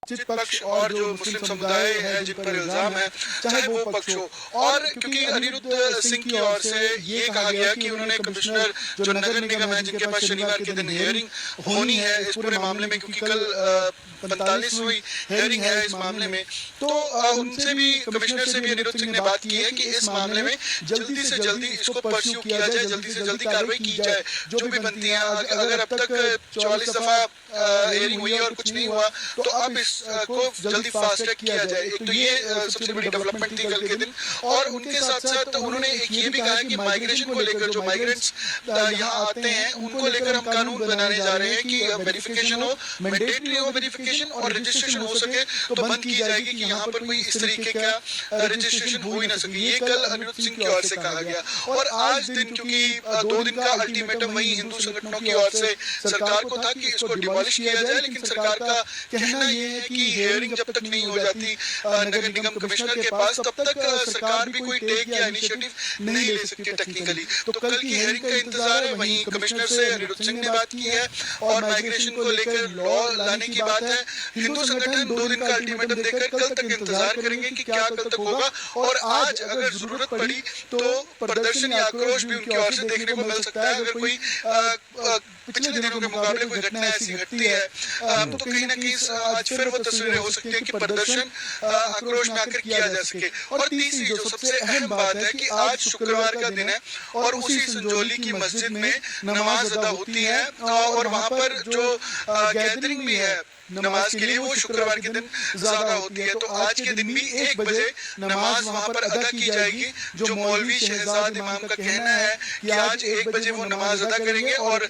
जित पक्ष और जो मुस्लिम समुदाय है जिन पर इल्जाम है, चाहे वो पक्ष हो। और क्योंकि अनिरुद्ध सिंह की ओर से ये कहा गया कि उन्होंने कमिश्नर जो नगर निगम है जिनके पास शनिवार के दिन हियरिंग होनी है इस पूरे मामले में, क्योंकि कल 45वीं हियरिंग है इस मामले में, तो उनसे भी कमिश्नर से भी अनिरुद्ध सिंह ने बात की है कि इस मामले में जल्दी से जल्दी इसको परस्यू किया जाए, जल्दी से जल्दी कार्रवाई की जाए जो भी बनती है। अगर अब तक 44 दफा हियरिंग हुई और कुछ नहीं हुआ तो अब इसको जल्दी फास्ट ट्रैक किया जाए। एक तो ये सबसे बड़ी डेवलपमेंट थी कल के दिन। और उनके साथ साथ उन्होंने एक ये भी कहा है कि माइग्रेशन को लेकर जो माइग्रेंट्स यहाँ आते हैं उनको लेकर हम कानून बनाने जा रहे हैं कि वेरिफिकेशन हो, मैंडेटरी हो वेरिफिकेशन, और रजिस्ट्रेशन हो सके तो बंद की जाएगी कि यहाँ पर कोई इस तरीके का रजिस्ट्रेशन हो ही ना सके। ये कल अनिरुद्ध सिंह की ओर से कहा गया। और आज दिन क्योंकि 2 दिन का अल्टीमेटम वही हिंदू संगठनों की ओर से सरकार को था कि इसको डिमोलिश किया जाए, लेकिन सरकार का कहना ये है कि हियरिंग जब तक नहीं हो जाती नगर निगम कमिश्नर के पास तब तक सरकार भी कोई टेक या इनिशिएटिव नहीं ले सकती टेक्निकली। तो कल की हियरिंग का इंतजार है। वहीं कमिश्नर से अनिरुद्ध सिंह ने बात की है और माइग्रेशन को लेकर लॉ लाने की बात है। हिंदू संगठन 2 दिन का अल्टीमेटम देकर कल तक इंतजार करेंगे कि क्या कल तक होगा। और आज अगर जरूरत पड़ी तो प्रदर्शन या आक्रोश भी उनकी ओर से देखने को मिल सकता है। अगर कोई पिछले दिनों के मुकाबले कोई घटना ऐसी घटती है तो कहीं ना कहीं आज फिर वो तस्वीरें हो सकती है कि प्रदर्शन आक्रोश में आकर किया जा सके। और तीसरी जो सबसे अहम बात है कि आज शुक्रवार का दिन है और उसी संजौली की मस्जिद में नमाज अदा होती है और वहाँ पर जो गैदरिंग भी है नमाज के लिए वो शुक्रवार के दिन ज्यादा होती है। तो आज के दिन भी 1 बजे नमाज वहाँ पर अदा की जाएगी। जो मौलवी शहजाद इमाम का कहना है कि आज 1 बजे वो नमाज अदा करेंगे और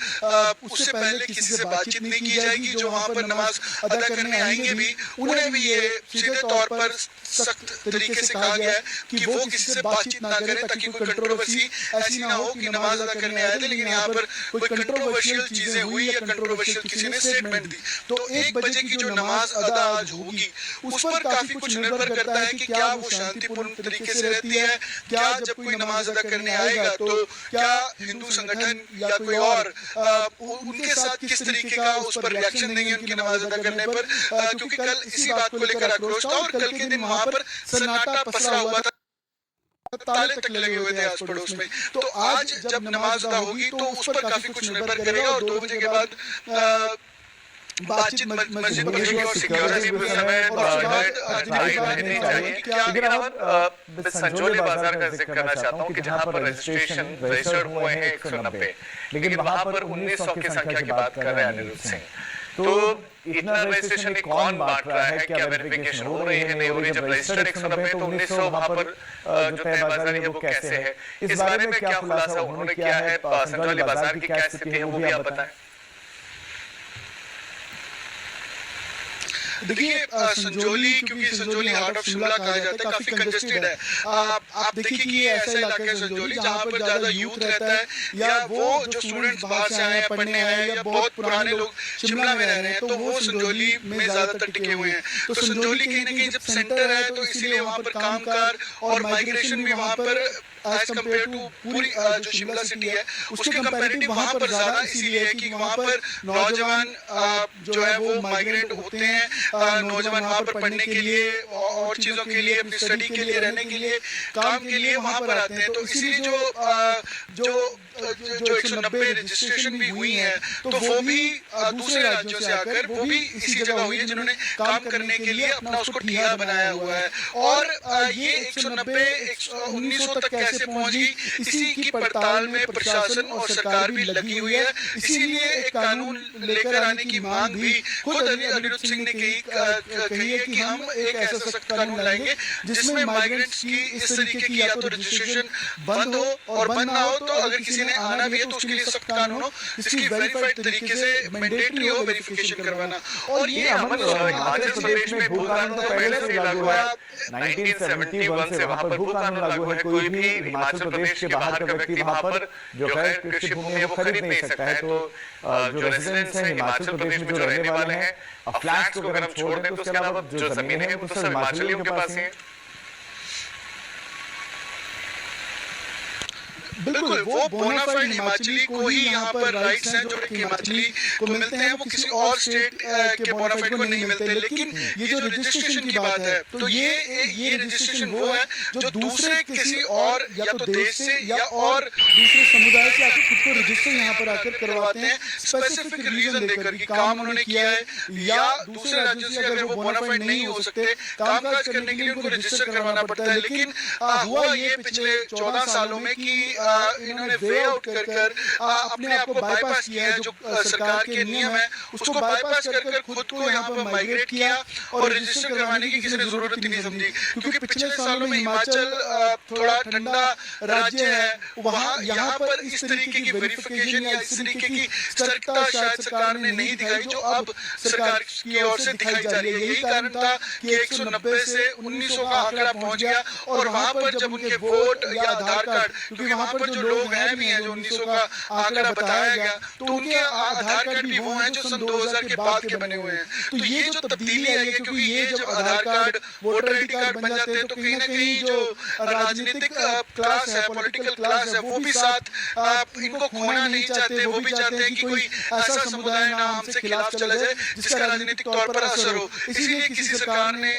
उससे पहले किसी से बातचीत नहीं की जाएगी। जो वहाँ पर नमाज अदा करने आएंगे भी उन्हें भी ये सीधे तौर पर सख्त तरीके से कहा गया है कि वो किसी से बातचीत ना करें ताकि कोई कंट्रोवर्सी ऐसी ना हो कि नमाज अदा करने आए थे लेकिन यहाँ पर कोई कंट्रोवर्शियल चीजें हुई या कंट्रोवर्शियल किसी ने स्टेटमेंट दी। तो 1 बजे की जो नमाज अदा आज होगी उस पर काफी कुछ निर्भर करता है कि क्या वो शांतिपूर्ण तरीके से रहती है। क्या जब कोई नमाज अदा करने आएगा तो क्या हिंदू संगठन या कोई और उनके साथ किस तरीके का उस पर रिएक्शन देंगे उनकी नमाज अदा करने पर, क्योंकि कल इसी बात को लेकर आक्रोश था और कल के दिन वहां पर सन्नाटा पसरा हुआ था, ताले तक लगे हुए थे आस पड़ोस में। तो आज जब नमाज अदा होगी तो उस पर काफी कुछ निर्भर करेगा और 2 बजे के बाद बातचीत मस्जिद और सिक्योरिटी भी समय नहीं चाहिए। लेकिन संजौली बाजार का जिक्र करना चाहता हूँ कि जहाँ पर रजिस्ट्रेशन रजिस्टर्ड हुए हैं 190, लेकिन वहाँ पर 1900 की संख्या की बात कर रहे हैं अनिरुद्ध सिंह। तो इतना रजिस्ट्रेशन कौन बांट रहा है, क्या वेरिफिकेशन हो रही है नहीं हो रही? जब रजिस्टर्ड 190 तो 1900 वहाँ पर जो तय बाजारी है वो कैसे है? इस बारे में क्या खुलासा उन्होंने किया है? संजौली बाजार की क्या स्थिति है वो भी आप बताएं। देखिए संजौली, क्योंकि संजौली हार्ट ऑफ शिमला कहा जाता है, काफी कंजेस्टेड है। आप देखिए कि ये ऐसा इलाका है संजौली जहाँ पर ज्यादा यूथ रहता है या वो जो स्टूडेंट्स बाहर से आए हैं पढ़ने आए हैं या बहुत पुराने लोग शिमला में रह रहे हैं तो वो संजौली में ज्यादातर टिके हुए हैं। तो संजौली कहीं ना कहीं जब सेंटर है तो इसीलिए वहाँ पर कामकाज और माइग्रेशन भी वहाँ पर एज कम्पेयर टू पूरी जो शिमला सिटी है उसके कंपैरेटिव वहाँ पर ज्यादा इसीलिए है कि वहाँ पर नौजवान जो है वो माइग्रेंट होते हैं। नौजवान वहाँ पर पढ़ने के लिए और चीजों के लिए, अपनी स्टडी के लिए, रहने के लिए, काम के लिए वहाँ पर आते हैं। तो इसीलिए जो 190 रजिस्ट्रेशन भी हुई है तो वो भी दूसरे राज्यों से आकर वो भी इसी जगह हुई है जिन्होंने काम करने के लिए अपना उसको ठिया बनाया हुआ है। और ये 190 1900 तक कैसे पहुंच गई इसी की पड़ताल में प्रशासन और सरकार भी लगी हुई है। इसीलिए एक कानून लेकर आने की मांग भी खुद अनिरुद्ध सिंह ने कही है कि हम एक ऐसा सख्त कानून लाएंगे जिसमें माइग्रेंट्स की इस तरीके की या तो रजिस्ट्रेशन बंद हो और बंद ना हो तो अगर किसी ने आना भी है तो उसके लिए सख्त कानून हो, इसकी वेरीफाइड तरीके से मैंडेटरी हो वेरिफिकेशन करवाना। और ये अमल हिमाचल प्रदेश में भू कानून तो पहले से लागू है, 1971 से वहां पर भू कानून लागू है। कोई भी हिमाचल प्रदेश के बाहर का व्यक्ति वहां पर जो है कृषि भूमि है वो खरीद नहीं सकता है। तो जो रेजिडेंट्स हैं हिमाचल प्रदेश में जो रहने वाले हैं, फ्लैट्स को अगर हम छोड़ दें तो उसके अलावा जो जमीन है वो तो सब हिमाचलियों के पास ही है। बिल्कुल, वो बोनाफाइड हिमाचली को ही यहाँ पर राइट्स हैं जो कि हिमाचली को मिलते हैं, वो किसी और स्टेट के बोनाफाइड को नहीं मिलते। लेकिन ये जो रजिस्ट्रेशन की बात है, तो ये रजिस्ट्रेशन वो है जो दूसरे किसी और या तो देश से या और दूसरे समुदाय से आकर खुद को रजिस्टर यहाँ पर आकर करवाते हैं, स्पेसिफिक रीजन देकर कि काम उन्होंने किया है या दूसरे राज्यों से अगर वो बोनाफाइड नहीं हो सकते, कामकाज करने के लिए उनको रजिस्टर करवाना पड़ता है। लेकिन हुआ ये पिछले 14 सालों में कि इन्होंने वे आउट कर अपने आप को बाईपास किया है, जो सरकार के नियम है उसको बाईपास कर खुद को यहाँ पर माइग्रेट किया और रजिस्टर करवाने की किसी ने जरूरत ही नहीं समझी। क्योंकि पिछले सालों में हिमाचल थोड़ा ठंडा राज्य है, वहाँ यहाँ पर इस तरीके की वेरिफिकेशन या इस तरीके की सतर्कता शायद सरकार ने नहीं दिखाई जो अब सरकार की ओर से दिखाई जा रही है। यही कारण था कि 190 से 1900 का आंकड़ा पहुंच गया और वहां पर जब उनके वोट या आधार कार्ड, क्योंकि वहां पर जो लोग हैं भी हैं जो 1900 का आंकड़ा बताया गया, तो उनके आधार कार्ड भी वो हैं जो सन 2000 के बाद के बने हुए हैं। तो ये जो तब्दीली आई है, क्योंकि ये जब आधार कार्ड वोटर आईडी कार्ड बन जाते हैं तो कहीं ना कहीं जो राजनीतिक क्लास है, पॉलिटिकल क्लास है, वो भी साथ इनको खोना नहीं चाहते। वो भी चाहते हैं कि कोई ऐसा समुदाय ना हमसे खिलाफ चला जाए जिसका राजनीतिक तौर पर असर हो। इसीलिए किसी सरकार ने